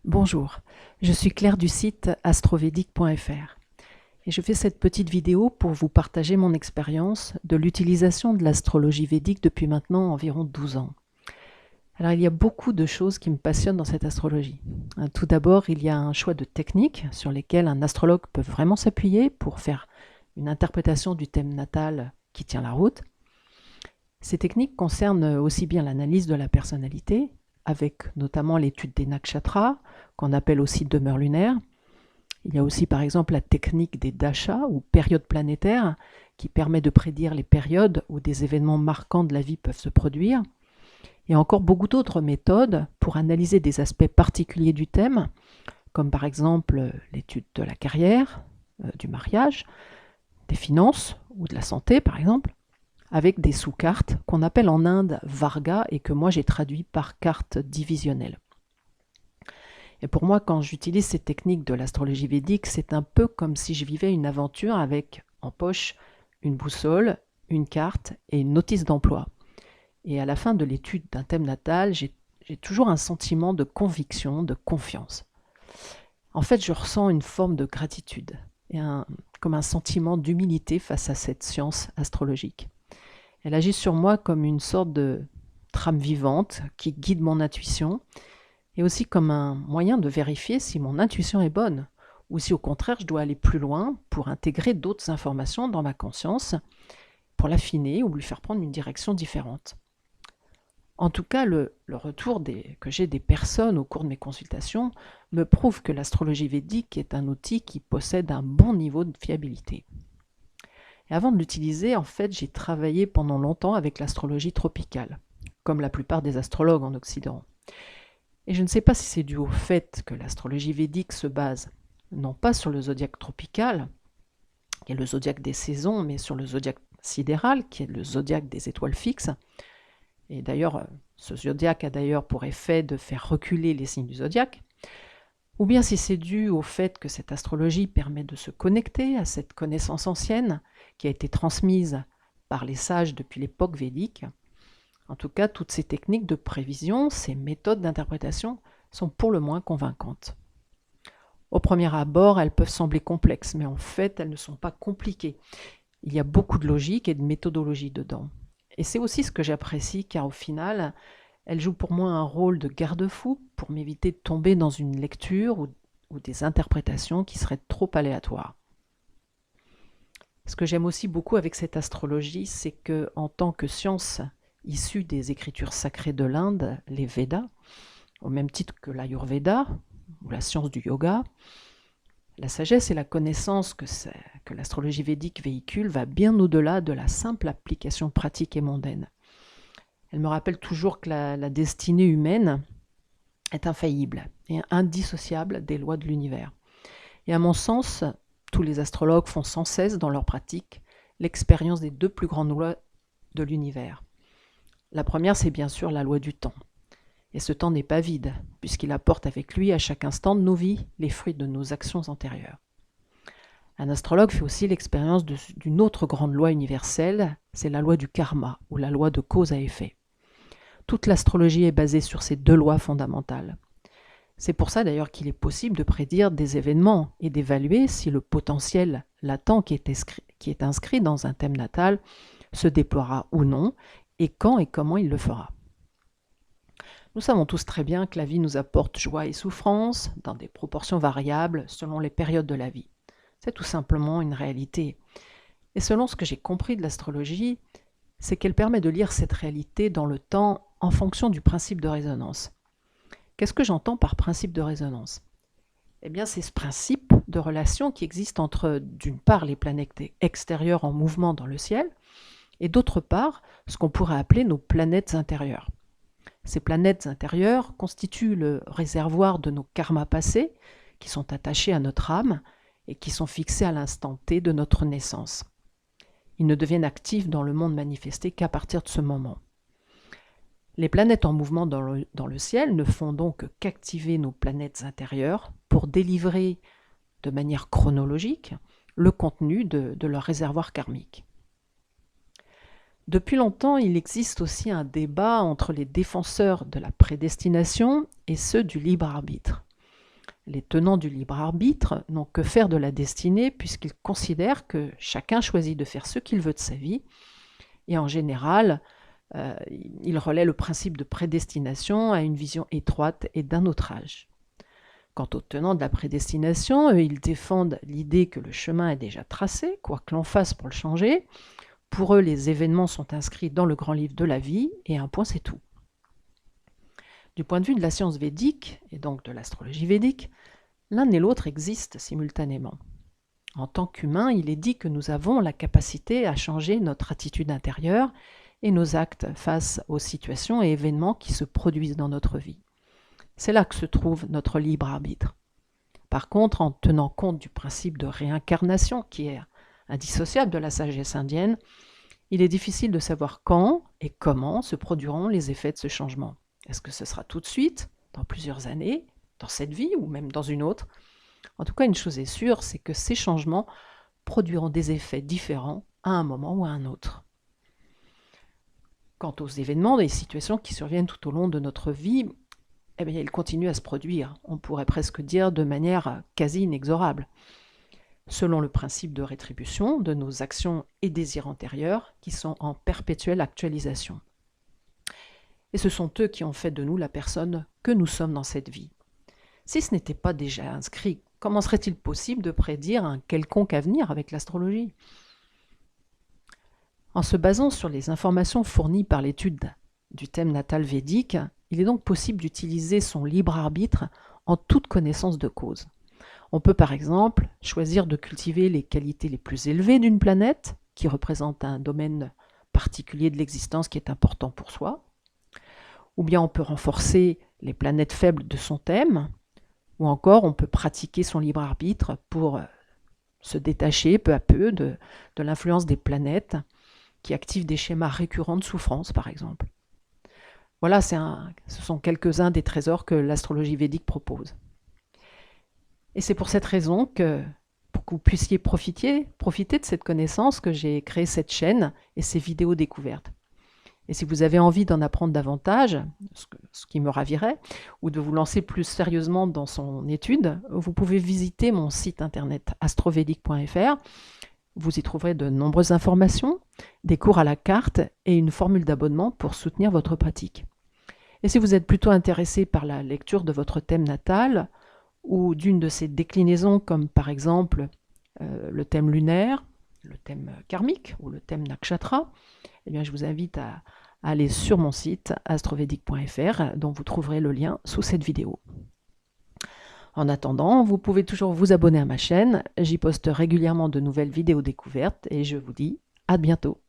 Bonjour, je suis Claire du site astrovedic.fr et je fais cette petite vidéo pour vous partager mon expérience de l'utilisation de l'astrologie védique depuis maintenant environ 12 ans. Alors il y a beaucoup de choses qui me passionnent dans cette astrologie. Tout d'abord, il y a un choix de techniques sur lesquelles un astrologue peut vraiment s'appuyer pour faire une interprétation du thème natal qui tient la route. Ces techniques concernent aussi bien l'analyse de la personnalité, avec notamment l'étude des nakshatras, qu'on appelle aussi demeure lunaire. Il y a aussi par exemple la technique des dashas ou périodes planétaires qui permet de prédire les périodes où des événements marquants de la vie peuvent se produire. Il y a encore beaucoup d'autres méthodes pour analyser des aspects particuliers du thème, comme par exemple l'étude de la carrière, du mariage, des finances ou de la santé par exemple, avec des sous-cartes qu'on appelle en Inde Varga et que moi j'ai traduit par carte divisionnelle. Et pour moi, quand j'utilise ces techniques de l'astrologie védique, c'est un peu comme si je vivais une aventure avec en poche une boussole, une carte et une notice d'emploi. Et à la fin de l'étude d'un thème natal, j'ai toujours un sentiment de conviction, de confiance. En fait, je ressens une forme de gratitude et comme un sentiment d'humilité face à cette science astrologique. Elle agit sur moi comme une sorte de trame vivante qui guide mon intuition et aussi comme un moyen de vérifier si mon intuition est bonne ou si au contraire je dois aller plus loin pour intégrer d'autres informations dans ma conscience, pour l'affiner ou lui faire prendre une direction différente. En tout cas, le retour que j'ai des personnes au cours de mes consultations me prouve que l'astrologie védique est un outil qui possède un bon niveau de fiabilité. Et avant de l'utiliser, en fait, j'ai travaillé pendant longtemps avec l'astrologie tropicale, comme la plupart des astrologues en Occident. Et je ne sais pas si c'est dû au fait que l'astrologie védique se base non pas sur le zodiaque tropical, qui est le zodiaque des saisons, mais sur le zodiaque sidéral, qui est le zodiaque des étoiles fixes. Et d'ailleurs, ce zodiaque a d'ailleurs pour effet de faire reculer les signes du zodiaque. Ou bien si c'est dû au fait que cette astrologie permet de se connecter à cette connaissance ancienne qui a été transmise par les sages depuis l'époque védique. En tout cas, toutes ces techniques de prévision, ces méthodes d'interprétation sont pour le moins convaincantes. Au premier abord, elles peuvent sembler complexes, mais en fait, elles ne sont pas compliquées. Il y a beaucoup de logique et de méthodologie dedans. Et c'est aussi ce que j'apprécie, car au final, elles jouent pour moi un rôle de garde-fou pour m'éviter de tomber dans une lecture ou des interprétations qui seraient trop aléatoires. Ce que j'aime aussi beaucoup avec cette astrologie, c'est que, en tant que science issue des écritures sacrées de l'Inde, les Védas, au même titre que l'Ayurveda ou la science du yoga, la sagesse et la connaissance que l'astrologie védique véhicule va bien au-delà de la simple application pratique et mondaine. Elle me rappelle toujours que la destinée humaine est infaillible et indissociable des lois de l'univers. Et à mon sens, tous les astrologues font sans cesse dans leur pratique l'expérience des deux plus grandes lois de l'univers. La première, c'est bien sûr la loi du temps. Et ce temps n'est pas vide, puisqu'il apporte avec lui à chaque instant de nos vies les fruits de nos actions antérieures. Un astrologue fait aussi l'expérience d'une autre grande loi universelle, c'est la loi du karma, ou la loi de cause à effet. Toute l'astrologie est basée sur ces deux lois fondamentales. C'est pour ça d'ailleurs qu'il est possible de prédire des événements et d'évaluer si le potentiel latent qui est inscrit dans un thème natal se déploiera ou non, et quand et comment il le fera. Nous savons tous très bien que la vie nous apporte joie et souffrance dans des proportions variables selon les périodes de la vie. C'est tout simplement une réalité. Et selon ce que j'ai compris de l'astrologie, c'est qu'elle permet de lire cette réalité dans le temps en fonction du principe de résonance. Qu'est-ce que j'entends par principe de résonance ? Eh bien, c'est ce principe de relation qui existe entre, d'une part, les planètes extérieures en mouvement dans le ciel, et d'autre part, ce qu'on pourrait appeler nos planètes intérieures. Ces planètes intérieures constituent le réservoir de nos karmas passés, qui sont attachés à notre âme et qui sont fixés à l'instant T de notre naissance. Ils ne deviennent actifs dans le monde manifesté qu'à partir de ce moment. Les planètes en mouvement dans le ciel ne font donc qu'activer nos planètes intérieures pour délivrer de manière chronologique le contenu de leur réservoir karmique. Depuis longtemps, il existe aussi un débat entre les défenseurs de la prédestination et ceux du libre arbitre. les tenants du libre arbitre n'ont que faire de la destinée puisqu'ils considèrent que chacun choisit de faire ce qu'il veut de sa vie et en général, ils relaient le principe de prédestination à une vision étroite et d'un autre âge. Quant aux tenants de la prédestination, eux, ils défendent l'idée que le chemin est déjà tracé, quoi que l'on fasse pour le changer. Pour eux, les événements sont inscrits dans le grand livre de la vie, et un point c'est tout. Du point de vue de la science védique, et donc de l'astrologie védique, l'un et l'autre existent simultanément. En tant qu'humains, il est dit que nous avons la capacité à changer notre attitude intérieure et nos actes face aux situations et événements qui se produisent dans notre vie. C'est là que se trouve notre libre arbitre. Par contre, en tenant compte du principe de réincarnation, qui est indissociable de la sagesse indienne, il est difficile de savoir quand et comment se produiront les effets de ce changement. Est-ce que ce sera tout de suite, dans plusieurs années, dans cette vie ou même dans une autre? En tout cas, une chose est sûre, c'est que ces changements produiront des effets différents à un moment ou à un autre. Quant aux événements et situations qui surviennent tout au long de notre vie, eh bien, ils continuent à se produire, on pourrait presque dire de manière quasi inexorable, selon le principe de rétribution de nos actions et désirs antérieurs qui sont en perpétuelle actualisation. Et ce sont eux qui ont fait de nous la personne que nous sommes dans cette vie. Si ce n'était pas déjà inscrit, comment serait-il possible de prédire un quelconque avenir avec l'astrologie? En se basant sur les informations fournies par l'étude du thème natal védique, il est donc possible d'utiliser son libre arbitre en toute connaissance de cause. On peut par exemple choisir de cultiver les qualités les plus élevées d'une planète, qui représente un domaine particulier de l'existence qui est important pour soi, ou bien on peut renforcer les planètes faibles de son thème, ou encore on peut pratiquer son libre arbitre pour se détacher peu à peu de l'influence des planètes qui activent des schémas récurrents de souffrance par exemple. Voilà, ce sont quelques-uns des trésors que l'astrologie védique propose. Et c'est pour cette raison que, pour que vous puissiez profiter de cette connaissance, que j'ai créé cette chaîne et ces vidéos découvertes. Et si vous avez envie d'en apprendre davantage, ce qui me ravirait, ou de vous lancer plus sérieusement dans son étude, vous pouvez visiter mon site internet astrovedic.fr. Vous y trouverez de nombreuses informations, des cours à la carte et une formule d'abonnement pour soutenir votre pratique. Et si vous êtes plutôt intéressé par la lecture de votre thème natal ou d'une de ses déclinaisons comme par exemple le thème lunaire, le thème karmique ou le thème nakshatra, eh bien je vous invite à aller sur mon site astrovedic.fr dont vous trouverez le lien sous cette vidéo. En attendant, vous pouvez toujours vous abonner à ma chaîne, j'y poste régulièrement de nouvelles vidéos découvertes et je vous dis à bientôt.